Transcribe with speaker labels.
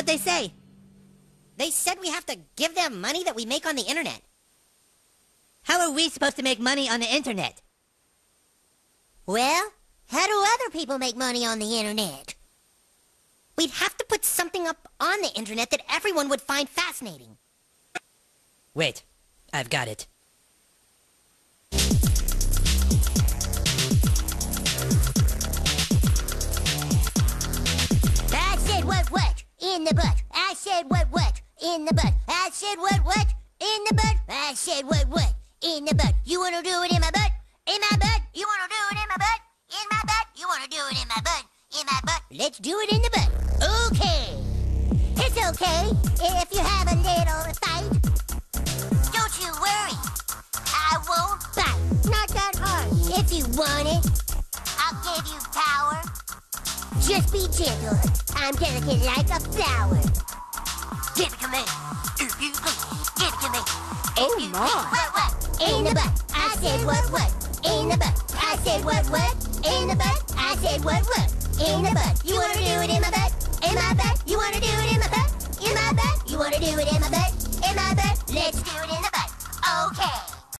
Speaker 1: What'd they say? They said we have to give them money that we make on the internet. How are we supposed to make money on the internet?
Speaker 2: Well, how do other people make money on the internet?
Speaker 1: We'd have to put something up on the internet that everyone would find fascinating. Wait, I've got it.
Speaker 2: I said what in the butt. I said what in the butt. I said what in the butt. I said what in the butt. You wanna do it in my butt? In my butt? You wanna do it in my butt? In my butt? You wanna do it in my butt? In my butt? Let's do it in the butt. Okay. It's okay if you have a little fight. Don't you worry. I won't bite. Not that hard. If you want it, I'll give you power. Just be gentle. I'm delicate like a flower. Give it to me. If you please. Give it to me.
Speaker 1: Oh my.
Speaker 2: What? In the butt. I said what? In the butt. I said what? In the butt. I said what? In the butt. You wanna do it in my butt? In my butt. You wanna do it in my butt? In my butt. You wanna do it in my butt? In my butt. Let's do it in the